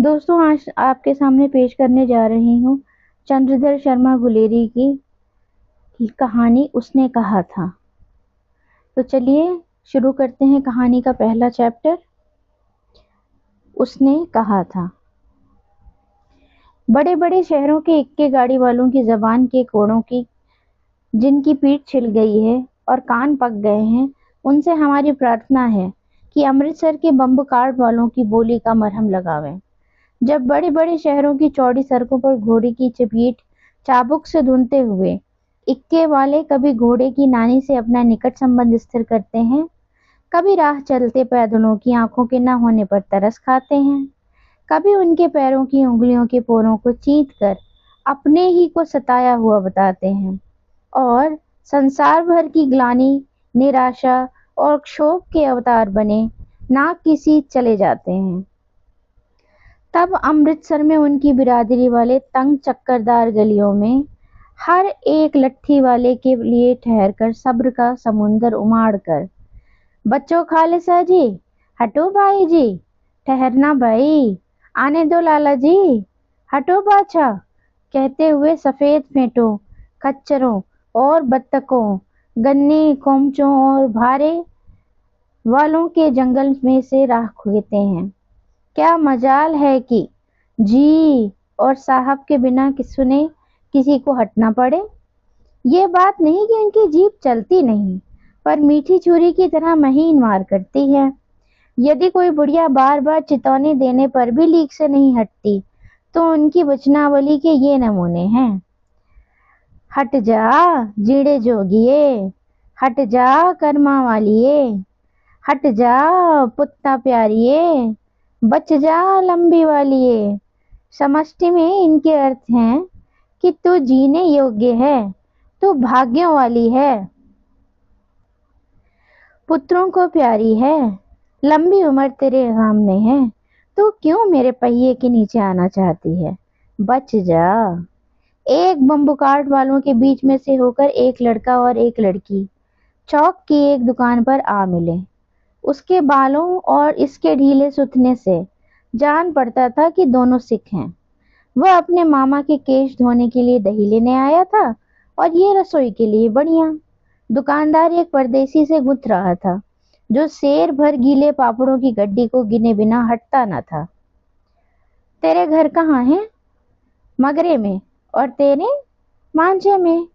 दोस्तों, आज आपके सामने पेश करने जा रही हूँ चंद्रधर शर्मा गुलेरी की कहानी उसने कहा था। तो चलिए शुरू करते हैं कहानी का पहला चैप्टर। उसने कहा था। बड़े बड़े शहरों के इक्के गाड़ी वालों की जबान के कोड़ों की जिनकी पीठ छिल गई है और कान पक गए हैं, उनसे हमारी प्रार्थना है कि अमृतसर के बम्ब कार्ड वालों की बोली का मरहम लगावें। जब बड़े बड़े शहरों की चौड़ी सड़कों पर घोड़े की चपेट चाबुक से धुनते हुए इक्के वाले कभी घोड़े की नानी से अपना निकट संबंध स्थिर करते हैं, कभी राह चलते पैदलों की आंखों के न होने पर तरस खाते हैं, कभी उनके पैरों की उंगलियों के पोरों को चीत कर अपने ही को सताया हुआ बताते हैं और संसार भर की ग्लानि, निराशा और क्षोभ के अवतार बने ना किसी चले जाते हैं। तब अमृतसर में उनकी बिरादरी वाले तंग चक्करदार गलियों में हर एक लट्ठी वाले के लिए ठहर कर सब्र का समुंदर उमाड़ कर, बच्चों खालिसा जी, हटो भाई जी, ठहरना भाई, आने दो लाला जी, हटो बाछा, कहते हुए सफेद फेंटों, खच्चरों और बत्तकों, गन्ने, कोमचों और भारे वालों के जंगल में से राह खुलते हैं। क्या मजाल है कि जी और साहब के बिना सुने किसी को हटना पड़े। ये बात नहीं कि उनकी जीभ चलती नहीं, पर मीठी छुरी की तरह महीन मार करती है। यदि कोई बुढ़िया बार बार चेतावनी देने पर भी लीक से नहीं हटती, तो उनकी वचनावली के ये नमूने हैं। हट जा जीड़े जोगिए, हट जा कर्मा वालिए, हट जा पुत्ता प्यारिए, बच जा लंबी वालिए। समष्टि में इनके अर्थ हैं कि तू जीने योग्य है, तू भाग्यों वाली है, पुत्रों को प्यारी है, लंबी उम्र तेरे सामने है, तू क्यों मेरे पहिए के नीचे आना चाहती है, बच जा। एक बम्बू कार्ट वालों के बीच में से होकर एक लड़का और एक लड़की चौक की एक दुकान पर आ मिले। उसके बालों और इसके ढीले सुथने से जान पड़ता था कि दोनों सिख हैं। वह अपने मामा के केश धोने के लिए दही लेने आया था और ये रसोई के लिए बढ़िया। दुकानदार एक परदेसी से गुथ रहा था जो शेर भर गीले पापड़ों की गड्डी को गिने बिना हटता न था। तेरे घर कहाँ है? मगरे में। और तेरे? मांझे में।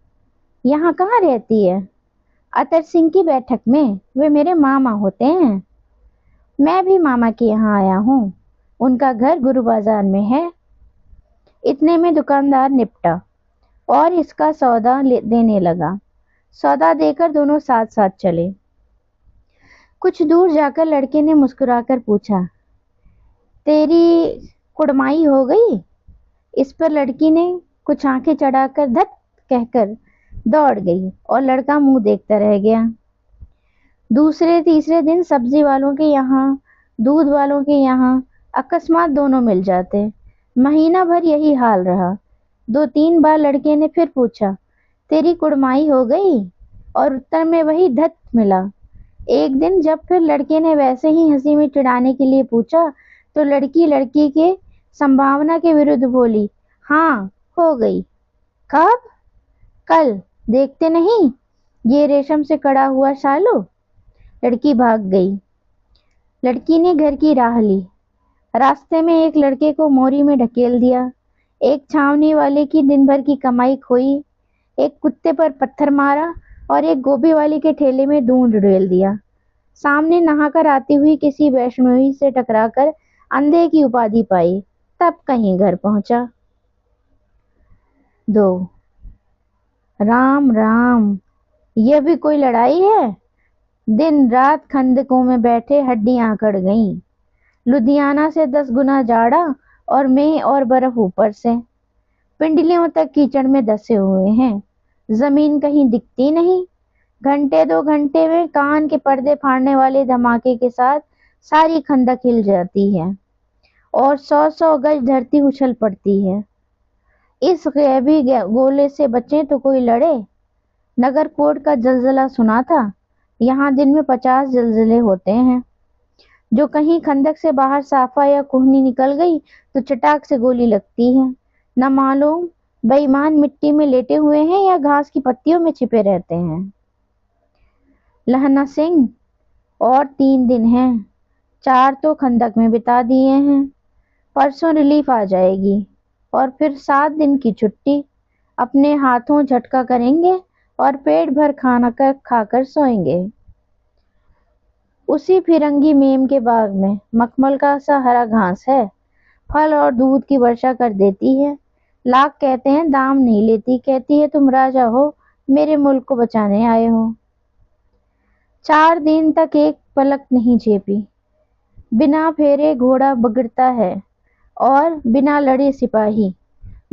यहाँ कहाँ रहती है? अतर सिंह की बैठक में, वे मेरे मामा होते हैं। मैं भी मामा के यहाँ आया हूँ, उनका घर गुरु बाजार में है। इतने में दुकानदार निपटा और इसका सौदा देने लगा। सौदा देकर दोनों साथ साथ चले। कुछ दूर जाकर लड़के ने मुस्कुराकर पूछा, तेरी कुड़माई हो गई? इस पर लड़की ने कुछ आंखें चढ़ाकर धत कहकर दौड़ गई और लड़का मुंह देखता रह गया। दूसरे तीसरे दिन सब्जी वालों के यहाँ, दूध वालों के यहाँ अकस्मात दोनों मिल जाते। महीना भर यही हाल रहा। 2-3 बार लड़के ने फिर पूछा, तेरी कुड़माई हो गई? और उत्तर में वही धत मिला। एक दिन जब फिर लड़के ने वैसे ही हंसी में चिढ़ाने के लिए पूछा, तो लड़की के संभावना के विरुद्ध बोली, हाँ हो गई। कब? कल। देखते नहीं ये रेशम से कड़ा हुआ शालू? लड़की भाग गई। लड़की ने घर की राह ली। रास्ते में एक लड़के को मोरी में ढकेल दिया, एक छावनी वाले की दिन भर की कमाई खोई, एक कुत्ते पर पत्थर मारा और एक गोभी वाली के ठेले में दूध उड़ेल दिया। सामने नहाकर आती हुई किसी वैष्णवी से टकराकर अंधे की उपाधि पाई, तब कहीं घर पहुंचा। 2 राम राम, यह भी कोई लड़ाई है? दिन रात खंदकों में बैठे हड्डियां अकड़ गईं। लुधियाना से 10 गुना जाड़ा और मेह और बर्फ ऊपर से। पिंडलियों तक कीचड़ में धंसे हुए हैं। जमीन कहीं दिखती नहीं। घंटे 2 घंटे में कान के पर्दे फाड़ने वाले धमाके के साथ सारी खंदक हिल जाती है और 100-100 गज धरती उछल पड़ती है। इस गैबी गोले से बचे तो कोई लड़े। नगरकोट का जलजला सुना था। यहाँ दिन में 50 जलजले होते हैं। जो कहीं खंदक से बाहर साफा या कुहनी निकल गई तो चटाक से गोली लगती है। न मालूम बेईमान मिट्टी में लेटे हुए हैं या घास की पत्तियों में छिपे रहते हैं। लहना सिंह, और 3 दिन हैं, 4 तो खंदक में बिता दिए हैं। परसों रिलीफ आ जाएगी और फिर 7 दिन की छुट्टी। अपने हाथों झटका करेंगे और पेट भर खाना खाकर सोएंगे। उसी फिरंगी मेम के बाग में मखमल का सा हरा घास है, फल और दूध की वर्षा कर देती है। लाख कहते हैं दाम नहीं लेती, कहती है तुम राजा हो, मेरे मुल्क को बचाने आए हो। 4 दिन तक एक पलक नहीं झेपी। बिना फेरे घोड़ा बगड़ता है और बिना लड़े सिपाही।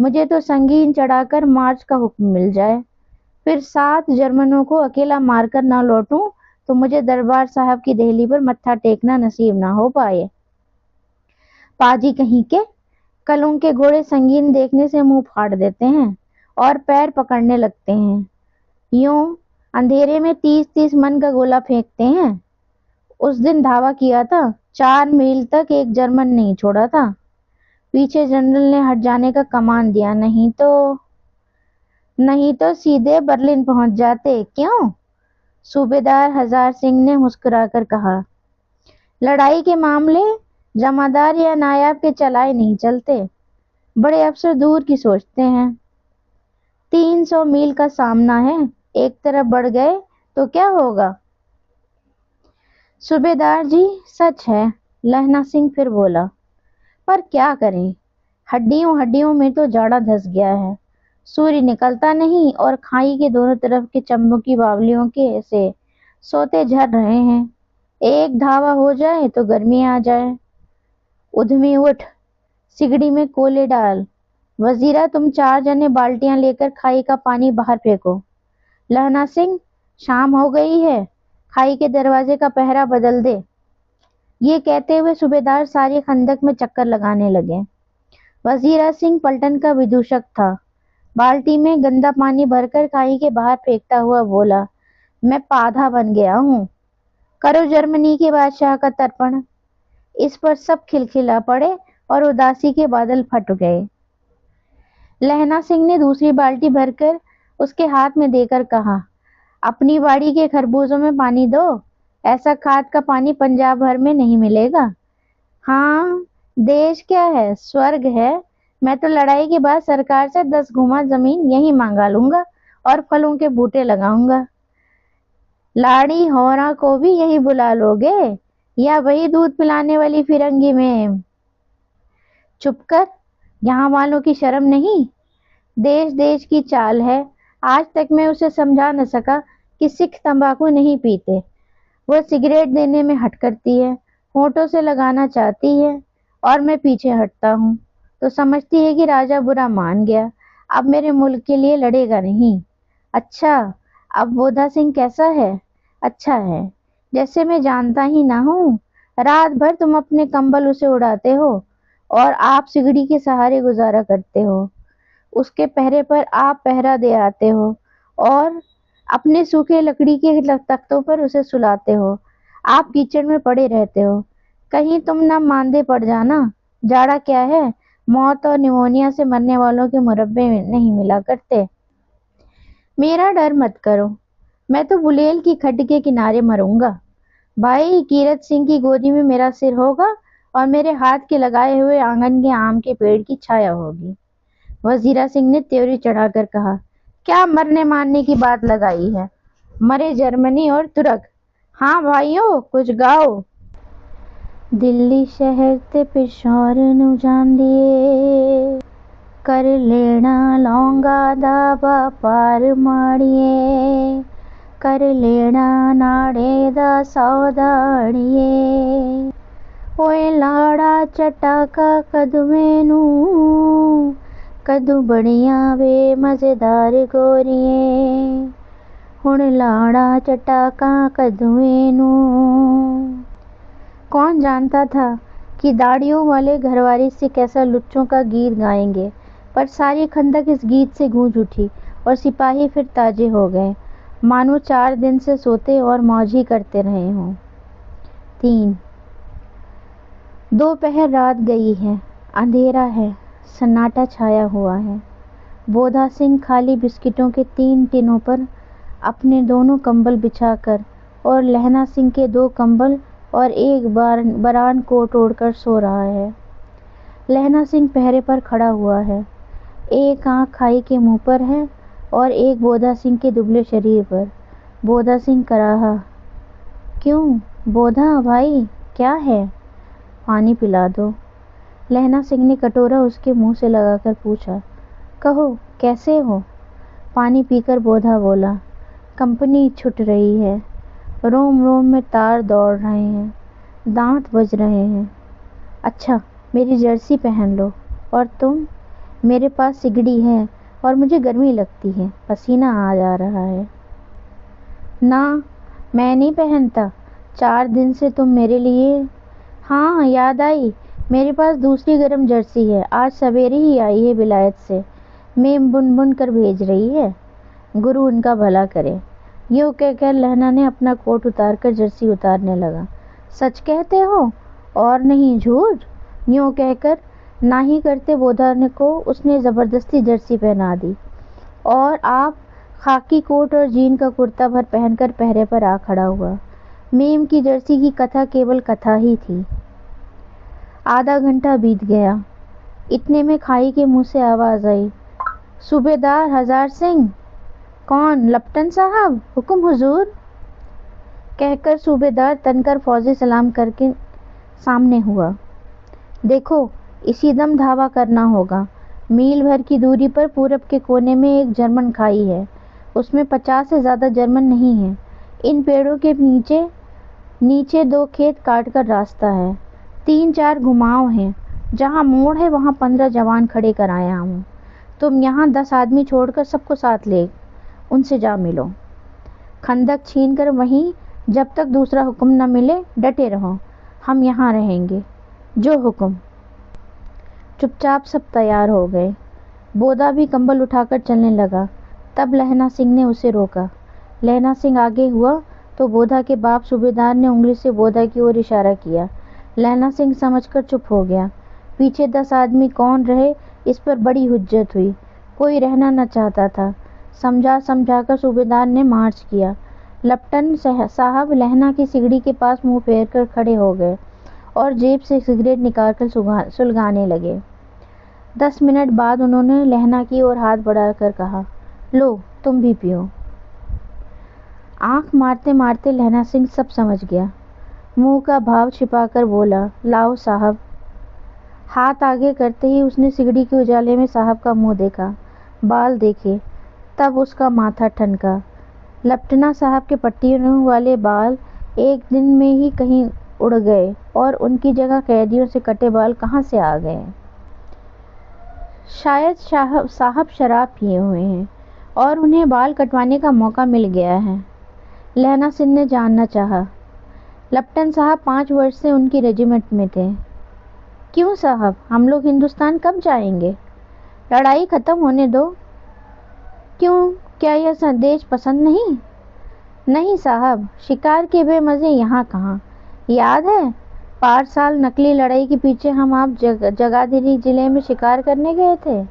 मुझे तो संगीन चढ़ाकर मार्च का हुक्म मिल जाए, फिर 7 जर्मनों को अकेला मारकर ना लौटूं तो मुझे दरबार साहब की देहली पर मत्था टेकना नसीब ना हो पाए। पाजी कहीं के, कल उनके घोड़े संगीन देखने से मुंह फाड़ देते हैं और पैर पकड़ने लगते हैं। यूं अंधेरे में 30-30 मन का गोला फेंकते हैं। उस दिन धावा किया था, 4 मील तक एक जर्मन नहीं छोड़ा था। पीछे जनरल ने हट जाने का कमान दिया, नहीं तो सीधे बर्लिन पहुंच जाते। क्यों? सूबेदार हजार सिंह ने मुस्कुराकर कहा, लड़ाई के मामले जमादार या नायाब के चलाए नहीं चलते, बड़े अफसर दूर की सोचते हैं। 300 मील का सामना है, एक तरफ बढ़ गए तो क्या होगा? सूबेदार जी सच है, लहना सिंह फिर बोला, पर क्या करें, हड्डियों हड्डियों में तो जाड़ा धस गया है। सूर्य निकलता नहीं और खाई के दोनों तरफ के चंबों की बावलियों के से सोते झर रहे हैं। एक धावा हो जाए तो गर्मी आ जाए। उधमी उठ, सिगड़ी में कोले डाल। वजीरा तुम 4 जने बाल्टियां लेकर खाई का पानी बाहर फेंको। लहना सिंह, शाम हो गई है, खाई के दरवाजे का पहरा बदल दे। ये कहते हुए सूबेदार सारी खंदक में चक्कर लगाने लगे। वजीरा सिंह पलटन का विदूषक था। बाल्टी में गंदा पानी भरकर खाई के बाहर फेंकता हुआ बोला, मैं पाधा बन गया हूँ। करो जर्मनी के बादशाह का तर्पण। इस पर सब खिलखिला पड़े और उदासी के बादल फट गए। लहना सिंह ने दूसरी बाल्टी भरकर उसके हाथ में देकर कहा, अपनी बाड़ी के खरबूजों में पानी दो, ऐसा खाद का पानी पंजाब भर में नहीं मिलेगा। हाँ, देश क्या है, स्वर्ग है। मैं तो लड़ाई के बाद सरकार से 10 गुमा जमीन यहीं मांगा लूंगा और फलों के बूटे लगाऊंगा। लाड़ी होरा को भी यहीं बुला लोगे या वही दूध पिलाने वाली फिरंगी में? चुप कर, यहाँ वालों की शर्म नहीं। देश देश की चाल है। आज तक मैं उसे समझा न सका कि सिख तंबाकू नहीं पीते। वह सिगरेट देने में हट करती है, होठों से लगाना चाहती है और मैं पीछे हटता हूँ तो समझती है कि राजा बुरा मान गया, अब मेरे मुल्क के लिए लड़ेगा नहीं। अच्छा, अब बोधा सिंह कैसा है? अच्छा है, जैसे मैं जानता ही ना हूँ। रात भर तुम अपने कंबल उसे उड़ाते हो और आप सिगड़ी के सहारे गुजारा करते हो। उसके पहरे पर आप पहरा दे आते हो और अपने सूखे लकड़ी के तख्तों पर उसे सुलाते हो। आप कीचड़ में पड़े रहते हो, कहीं तुम ना मांदे पड़ जाना। जाड़ा क्या है, मौत और निमोनिया से मरने वालों के मुरब्बे नहीं मिला करते। मेरा डर मत करो, मैं तो बुलेल की खड्ड के किनारे मरूंगा। भाई कीरत सिंह की गोदी में मेरा सिर होगा और मेरे हाथ के लगाए हुए आंगन के आम के पेड़ की छाया होगी। वजीरा सिंह ने त्योरी चढ़ाकर कहा, क्या मरने मारने की बात लगाई है? मरे जर्मनी और तुर्क। हाँ भाइयों, कुछ गाओ। दिल्ली शहर ते पिशौर नू जांदिए, कर लेना लौंगा दा व्यापार माड़िए, कर लेना नाड़े दा सौदा अड़िए। ओए लाड़ा चटाका कदमे नू, कदू बड़िया वे मजेदार गोरिए, हुण लाड़ा चटाका कदुए नू। कौन जानता था कि दाढ़ियों वाले घरवारी से कैसा लुच्चों का गीत गाएंगे, पर सारी खंदक इस गीत से गूंज उठी और सिपाही फिर ताजे हो गए, मानो 4 दिन से सोते और मौज ही करते रहे हों। 3 दोपहर रात गई है, अंधेरा है, सन्नाटा छाया हुआ है। बोधा सिंह खाली बिस्किटों के 3 टिनों पर अपने दोनों कंबल बिछाकर और लहना सिंह के 2 कंबल और एक बरान कोट ओढ़कर सो रहा है। लहना सिंह पहरे पर खड़ा हुआ है। एक आंख खाई के मुंह पर है और एक बोधा सिंह के दुबले शरीर पर। बोधा सिंह कराहा, क्यों बोधा भाई, क्या है? पानी पिला दो। लहना सिंह ने कटोरा उसके मुंह से लगाकर पूछा। कहो कैसे हो? पानी पीकर बोधा बोला, कंपनी छूट रही है, रोम रोम में तार दौड़ रहे हैं, दांत बज रहे हैं। अच्छा मेरी जर्सी पहन लो। और तुम? मेरे पास सिगड़ी है और मुझे गर्मी लगती है, पसीना आ जा रहा है। ना मैं नहीं पहनता, 4 दिन से तुम मेरे लिए। हाँ याद आई, मेरे पास दूसरी गर्म जर्सी है, आज सवेरे ही आई है विलायत से, मेम बुन बुन कर भेज रही है, गुरु उनका भला करे। यूँ कहकर लहना ने अपना कोट उतारकर जर्सी उतारने लगा। सच कहते हो? और नहीं झूठ? यूँ कहकर ना ही करते बोधा ने को उसने ज़बरदस्ती जर्सी पहना दी और आप खाकी कोट और जीन का कुर्ता भर पहनकर पहरे पर आ खड़ा हुआ। मेम की जर्सी की कथा केवल कथा ही थी। आधा घंटा बीत गया। इतने में खाई के मुंह से आवाज आई, सूबेदार हजार सिंह। कौन? लप्टन साहब, हुक्म हुजूर। कहकर सूबेदार तनकर फौजी सलाम करके सामने हुआ। देखो इसी दम धावा करना होगा। मील भर की दूरी पर पूरब के कोने में एक जर्मन खाई है, उसमें 50 से ज़्यादा जर्मन नहीं है। इन पेड़ों के नीचे 2 खेत काट कर रास्ता है, 3-4 घुमाव हैं, जहाँ मोड़ है वहाँ 15 जवान खड़े कर आया हूँ। तुम यहाँ 10 आदमी छोड़कर सबको साथ ले उनसे जा मिलो। खंदक छीन कर वहीं जब तक दूसरा हुक्म न मिले डटे रहो, हम यहाँ रहेंगे, जो हुक्म। चुपचाप सब तैयार हो गए। बोधा भी कंबल उठाकर चलने लगा। तब लहना सिंह ने उसे रोका। लहना सिंह आगे हुआ तो बोधा के बाप सूबेदार ने उंगली से बोधा की ओर इशारा किया। लहना सिंह समझकर चुप हो गया। पीछे 10 आदमी कौन रहे इस पर बड़ी हुज्जत हुई, कोई रहना न चाहता था। समझाकर सूबेदार ने मार्च किया। लप्टन साहब लहना की सिगड़ी के पास मुंह फेर कर खड़े हो गए और जेब से सिगरेट निकालकर सुलगाने लगे। 10 मिनट बाद उन्होंने लहना की ओर हाथ बढ़ाकर कहा, लो तुम भी पियो। आंख मारते मारते लहना सिंह सब समझ गया। मुंह का भाव छिपाकर बोला, लाओ साहब। हाथ आगे करते ही उसने सिगड़ी के उजाले में साहब का मुंह देखा, बाल देखे, तब उसका माथा ठनका। लप्टना साहब के पट्टियों वाले बाल एक दिन में ही कहीं उड़ गए और उनकी जगह कैदियों से कटे बाल कहाँ से आ गए। शायद साहब शराब पिए हुए हैं और उन्हें बाल कटवाने का मौका मिल गया है। लहना सिंह ने जानना चाहा। लप्टन साहब 5 वर्ष से उनकी रेजिमेंट में थे। क्यों साहब, हम लोग हिंदुस्तान कब जाएंगे? लड़ाई खत्म होने दो। क्यों, क्या यह संदेश पसंद नहीं? नहीं साहब, शिकार के बेमज़े यहाँ कहाँ। याद है 5 साल नकली लड़ाई के पीछे हम आप जगाधरी जिले में शिकार करने गए थे।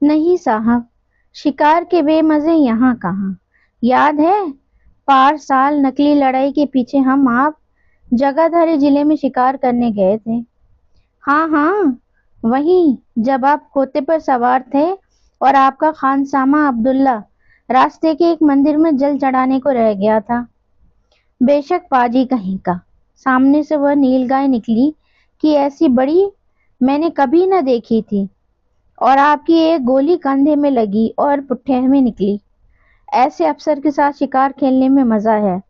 नहीं साहब, शिकार के बेमज़े यहाँ कहाँ। याद है 5 साल नकली लड़ाई के पीछे हम आप जगाधरी जिले में शिकार करने गए थे। हाँ हाँ, वहीं जब आप खोते पर सवार थे और आपका खानसामा अब्दुल्ला रास्ते के एक मंदिर में जल चढ़ाने को रह गया था। बेशक पाजी कहीं का। सामने से वह नीलगाय निकली कि ऐसी बड़ी मैंने कभी न देखी थी, और आपकी एक गोली कंधे में लगी और पुट्ठे में निकली। ऐसे अफसर के साथ शिकार खेलने में मजा है।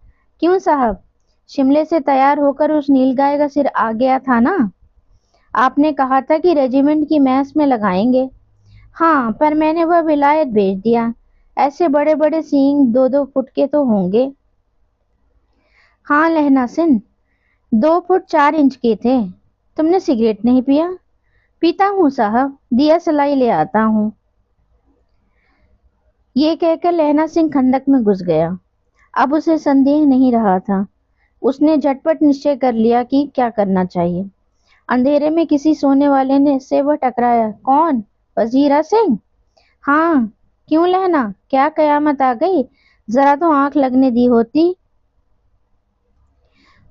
क्यों साहब, शिमले से तैयार होकर उस नीलगाय का सिर आ गया था ना? आपने कहा था कि रेजिमेंट की मैस में लगाएंगे। हाँ, पर मैंने वह विलायत भेज दिया। ऐसे बड़े बड़े सींग 2-2 फुट के तो होंगे। हाँ लहना सिंह, 2 फुट 4 इंच के थे। तुमने सिगरेट नहीं पिया? पीता हूँ साहब, दिया सलाई ले आता हूँ। ये कहकर लहना सिंह खंदक में घुस गया। अब उसे संदेह नहीं रहा था। اس نے جھٹپٹ نشچے کر لیا کہ کیا کرنا چاہیے۔ اندھیرے میں کسی سونے والے نے سے وہ ٹکرایا۔ کون؟ وزیرا سنگھ؟ ہاں، کیوں لہنا، کیا قیامت آ گئی؟ ذرا تو آنکھ لگنے دی ہوتی۔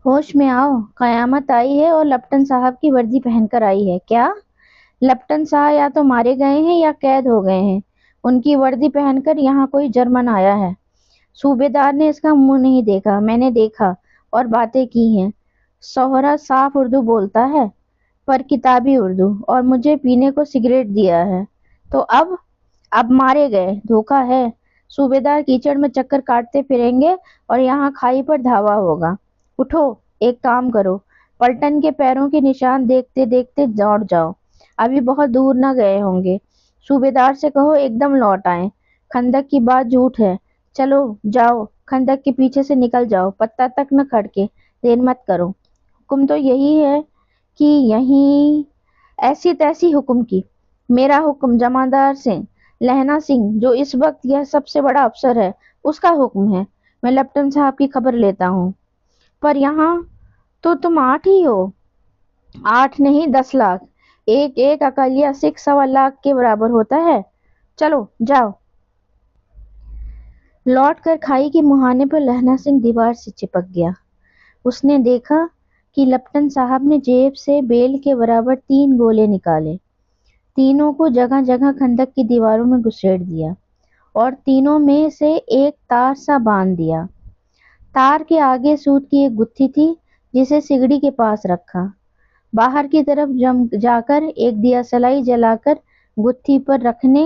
ہوش میں آؤ، قیامت آئی ہے اور لپٹن صاحب کی وردی پہن کر آئی ہے۔ کیا؟ لپٹن صاحب یا تو مارے گئے ہیں یا قید ہو گئے ہیں۔ ان کی وردی پہن کر یہاں کوئی جرمن آیا ہے۔ صوبیدار نے اس کا منہ نہیں دیکھا۔ میں نے دیکھا اور باتیں کی ہیں۔ سوہرا صاف اردو بولتا ہے، پر کتابی اردو، اور مجھے پینے کو سگریٹ دیا ہے۔ تو اب مارے گئے، دھوکہ ہے۔ صوبیدار کیچڑ میں چکر کاٹتے پھریں گے اور یہاں کھائی پر دھاوا ہوگا۔ اٹھو، ایک کام کرو، پلٹن کے پیروں کے نشان دیکھتے دیکھتے دوڑ جاؤ، ابھی بہت دور نہ گئے ہوں گے۔ صوبیدار سے کہو ایک دم لوٹ آئیں۔ خندق کی بات جھوٹ ہے۔ چلو جاؤ، خندق کے پیچھے سے نکل جاؤ، پتہ تک نہ کھڑکے، دیر مت کرو۔ حکم تو یہی ہے کہ یہیں ایسی تیسی حکم کی۔ میرا حکم جمعدار سنگھ، لہنا سنگھ جو اس وقت یہ سب سے بڑا افسر ہے، اس کا حکم ہے۔ میں لپٹن صاحب کی خبر لیتا ہوں۔ پر یہاں تو تم 8 ہی ہو۔ 8 نہیں، 10 لاکھ۔ ایک ایک اقلیہ سکھ 1.25 لاکھ کے برابر ہوتا ہے۔ چلو جاؤ۔ لوٹ کر کھائی کے مہانے پر لہنا سنگھ دیوار سے چپک گیا۔ اس نے دیکھا کہ لپٹن صاحب نے جیب سے بیل کے برابر 3 گولے نکالے، تینوں کو جگہ جگہ خندق کی دیواروں میں گھسیٹ دیا اور تینوں میں سے ایک تار سا باندھ دیا۔ تار کے آگے سوت کی ایک گتھی تھی جسے سگڑی کے پاس رکھا۔ باہر کی طرف جا کر ایک دیا سلائی جلا کر گتھی پر رکھنے،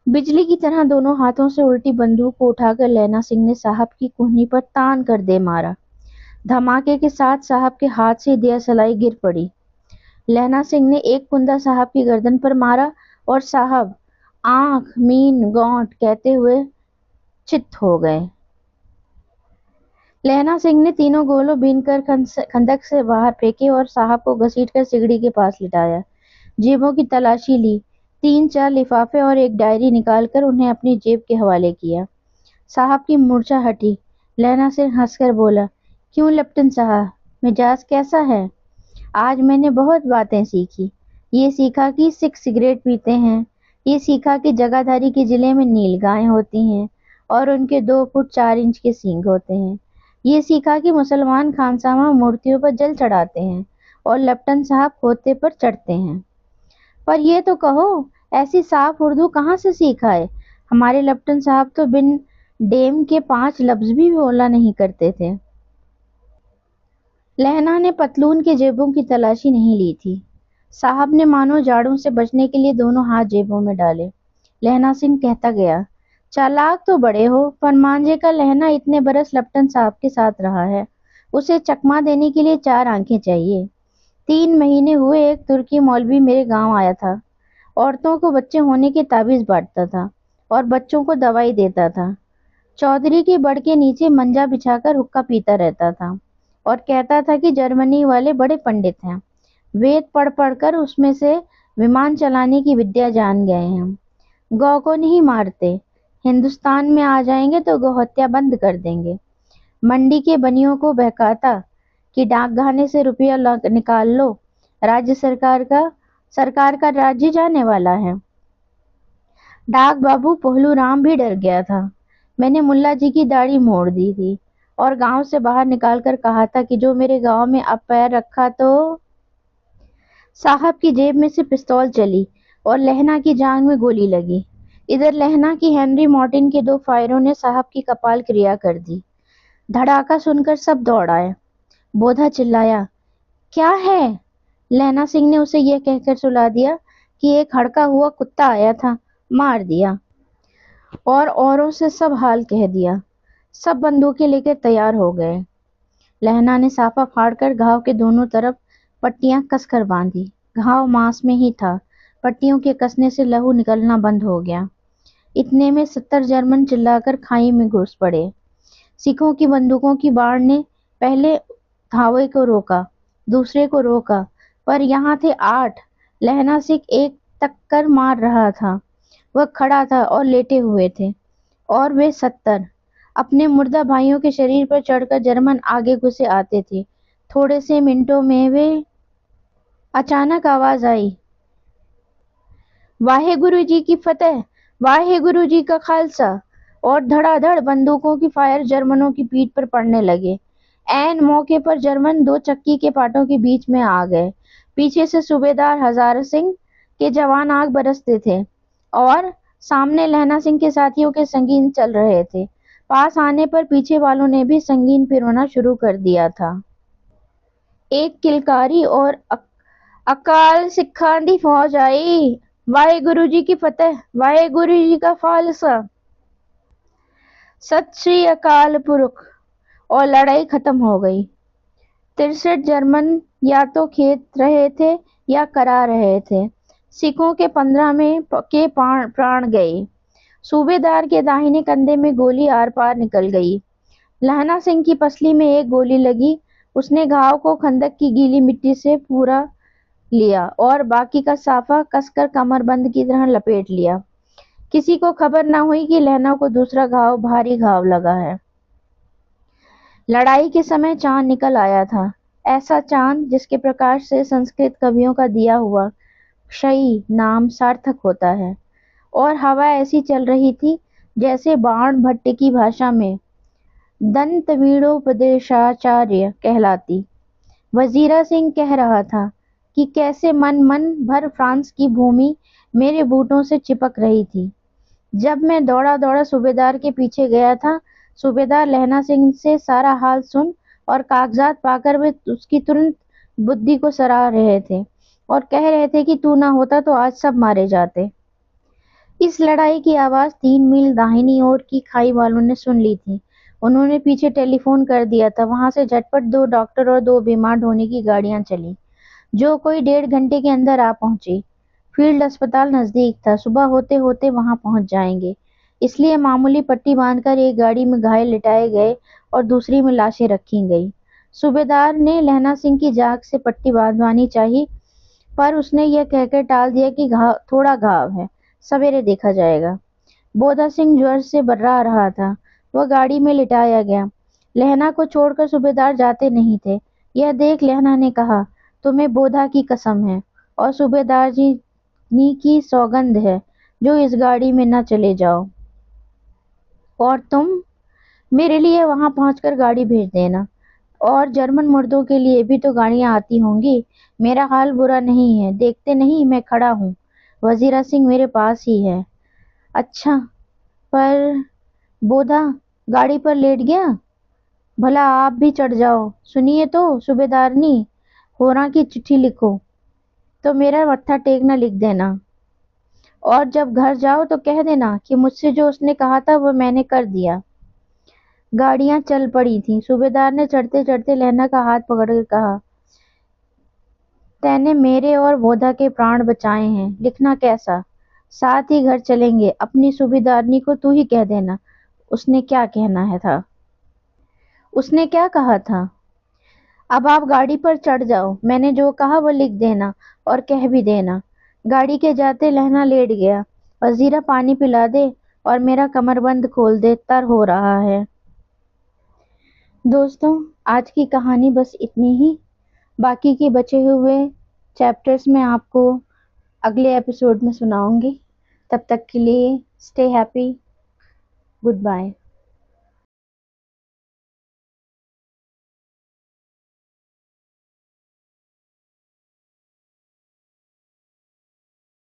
بجلی کی طرح دونوں ہاتھوں سے الٹی بندوق کو اٹھا کر لہنا سنگھ نے صاحب کی کہنی پر تان کر دے مارا۔ دھماکے کے ساتھ صاحب کے ہاتھ سے دیا سلائی گر پڑی۔ لہنا سنگھ نے ایک کندہ صاحب کی گردن پر مارا اور صاحب آنکھ مین گونٹ کہتے ہوئے چت ہو گئے۔ لہنا سنگھ نے تینوں گولوں بین کر خندق سے باہر پھینکے اور صاحب کو گھسیٹ کر سگڑی کے پاس لٹایا۔ جیبوں کی تلاشی لی، 3-4 لفافے اور ایک ڈائری نکال کر انہیں اپنی جیب کے حوالے کیا۔ صاحب کی مورچہ ہٹی۔ لہنا سنگھ ہنس کر بولا، کیوں لپٹن صاحب، مزاج کیسا ہے؟ آج میں نے بہت باتیں سیکھی۔ یہ سیکھا کہ سکھ سگریٹ پیتے ہیں، یہ سیکھا کہ جگہ دھاری کے ضلع میں نیل گائیں ہوتی ہیں اور ان کے 2 فٹ 4 انچ کے سینگ ہوتے ہیں، یہ سیکھا کہ مسلمان خانسامہ مورتیوں پر جل چڑھاتے ہیں اور لپٹن صاحب کھوتے پر چڑھتے ہیں۔ پر یہ تو کہو، ایسی صاف اردو کہاں سے سیکھا ہے؟ ہمارے لپٹن صاحب تو بن ڈیم کے 5 لفظ بھی بولا نہیں کرتے تھے۔ لہنا نے پتلون کے جیبوں کی تلاشی نہیں لی تھی۔ صاحب نے مانو جاڑوں سے بچنے کے لیے دونوں ہاتھ جیبوں میں ڈالے۔ لہنا سنگھ کہتا گیا، چالاک تو بڑے ہو، پر مانجے کا لہنا اتنے برس لپٹن صاحب کے ساتھ رہا ہے، اسے چکما دینے کے لیے 4 آنکھیں چاہیے۔ 3 مہینے ہوئے ایک ترکی مولوی میرے گاؤں آیا تھا، عورتوں کو بچے ہونے کے تعویذ بانٹتا تھا اور بچوں کو دوائی دیتا تھا۔ چودھری کے بڑ کے نیچے منجا بچھا کر حقہ پیتا رہتا تھا اور کہتا تھا کہ جرمنی والے بڑے پنڈت ہیں، وید پڑھ پڑھ کر اس میں سے ومان چلانے کی ودیا جان گئے ہیں۔ گو کو نہیں مارتے، ہندوستان میں آ جائیں گے تو گو ہتیا بند کر دیں گے۔ منڈی کے بنیوں کو بہکاتا کہ ڈاک خانے سے روپیہ نکال لو، راجیہ سرکار کا راجیہ جانے والا ہے۔ ڈاک بابو پہلو رام بھی ڈر گیا تھا۔ میں نے ملا جی کی داڑھی موڑ دی تھی اور گاؤں سے باہر نکال کر کہا تھا کہ جو میرے گاؤں میں اب پیر رکھا تو… صاحب کی جیب میں سے پستول چلی اور لہنا کی جانگ میں گولی لگی۔ ادھر لہنا کی ہنری مارٹن کے 2 فائروں نے صاحب کی کپال کریا کر دی۔ دھڑاکا سن کر سب دوڑ آئے۔ بودھا چلایا، کیا ہے؟ لہنا سنگھ نے اسے یہ کہہ کر سلا دیا کہ ایک ہڑکا ہوا کتا آیا تھا، مار دیا، اور اوروں سے سب حال کہہ دیا۔ سب بندوقیں لے کر تیار ہو گئے۔ لہنا نے صافہ پھاڑ کر گھاؤ کے دونوں طرف پٹیاں کس کر باندھی۔ گھاؤ ماس میں ہی تھا، پٹیوں کے کسنے سے لہو نکلنا بند ہو گیا۔ اتنے میں 70 جرمن چلا کر کھائی میں گھس پڑے۔ سکھوں کی بندوقوں کی باڑ نے پہلے دھاوے کو روکا، دوسرے کو روکا، پر یہاں تھے 8۔ لہنا سنگھ ایک ٹکر مار رہا تھا، وہ کھڑا تھا اور لیٹے ہوئے تھے، اور وہ 70۔ अपने मुर्दा भाइयों के शरीर पर चढ़कर जर्मन आगे घुसे आते थे। थोड़े से मिनटों में वे अचानक आवाज आई, वाहेगुरु जी की फतेह, वाहेगुरु जी का खालसा, और धड़ाधड़ बंदूकों की फायर जर्मनों की पीठ पर पड़ने लगे। ऐन मौके पर जर्मन दो चक्की के पाटों के बीच में आ गए। पीछे से सूबेदार हजारा सिंह के जवान आग बरसते थे और सामने लहना सिंह के साथियों के संगीन चल रहे थे। पास आने पर पीछे वालों ने भी संगीन पिरोना शुरू कर दिया था। एक किलकारी और अकाल सिखां दी फौज आई, वाहेगुरु जी की फतेह, वाहेगुरु जी का खालसा, सत श्री अकाल पुरख, और लड़ाई खत्म हो गई। 63 जर्मन या तो खेत रहे थे या करा रहे थे। सिखों के 15 में के प्राण गए। सूबेदार के दाहिने कंधे में गोली आर पार निकल गई। लहना सिंह की पसली में एक गोली लगी। उसने घाव को खंदक की गीली मिट्टी से पूरा लिया और बाकी का साफा कसकर कमरबंद की तरह लपेट लिया। किसी को खबर न हुई कि लहना को दूसरा घाव, भारी घाव लगा है। लड़ाई के समय चांद निकल आया था, ऐसा चांद जिसके प्रकाश से संस्कृत कवियों का दिया हुआ क्षयी नाम सार्थक होता है, और हवा ऐसी चल रही थी जैसे बाण भट्ट की भाषा में दंतवीणोपदेशाचार्य कहलाती। वजीरा सिंह कह रहा था कि कैसे मन भर फ्रांस की भूमि मेरे बूटों से चिपक रही थी। जब मैं दौड़ा दौड़ा सूबेदार के पीछे गया था, सूबेदार लहना सिंह से सारा हाल सुन और कागजात पाकर वे उसकी तुरंत बुद्धि को सराह रहे थे और कह रहे थे कि तू ना होता तो आज सब मारे जाते। इस लड़ाई की आवाज 3 मील दाहिनी ओर की खाई वालों ने सुन ली थी। उन्होंने पीछे टेलीफोन कर दिया था। वहां से झटपट 2 डॉक्टर और 2 बीमार ढोने की गाड़ियां चली, जो कोई 1.5 घंटे के अंदर आ पहुंची। फील्ड अस्पताल नजदीक था, सुबह होते होते वहां पहुंच जाएंगे, इसलिए मामूली पट्टी बांधकर एक गाड़ी में घायल लिटाए गए और दूसरी में लाशें रखी गई। सूबेदार ने लहना सिंह की जाग से पट्टी बांधवानी चाहिए, पर उसने यह कहकर टाल दिया कि थोड़ा घाव है, सवेरे देखा जाएगा। बोधा सिंह ज्वर से बर्रा रहा था। वह गाड़ी में लिटाया गया। लहना को छोड़कर सूबेदार जाते नहीं थे। यह देख लहना ने कहा, तुम्हें बोधा की कसम है और सूबेदार जी की सौगंध है जो इस गाड़ी में न चले जाओ, और तुम मेरे लिए वहां पहुंचकर गाड़ी भेज देना, और जर्मन मुर्दों के लिए भी तो गाड़ियां आती होंगी। मेरा हाल बुरा नहीं है, देखते नहीं मैं खड़ा हूँ, वजीरा सिंह मेरे पास ही है। अच्छा, पर बोधा गाड़ी पर लेट गया, भला आप भी चढ़ जाओ। सुनिए तो सूबेदारनी, होरा की चिट्ठी लिखो तो मेरा मत्था टेकना लिख देना, और जब घर जाओ तो कह देना कि मुझसे जो उसने कहा था वो मैंने कर दिया। गाड़ियां चल पड़ी थीं। सूबेदार ने चढ़ते चढ़ते लहना का हाथ पकड़कर कहा, तैने मेरे और बोधा के प्राण बचाए हैं, लिखना कैसा, साथ ही घर चलेंगे। अपनी सूबेदारनी को तू ही कह देना उसने क्या कहना है था। उसने क्या कहा था? अब आप गाड़ी पर चढ़ जाओ, मैंने जो कहा वो लिख देना और कह भी देना। गाड़ी के जाते लहना लेट गया। वजीरा पानी पिला दे और मेरा कमरबंद खोल दे, तर हो रहा है। दोस्तों, आज की कहानी बस इतनी ही। बाकी के बचे हुए चैप्टर्स में आपको अगले एपिसोड में सुनाऊंगी। तब तक के लिए स्टे हैप्पी, गुड बाय।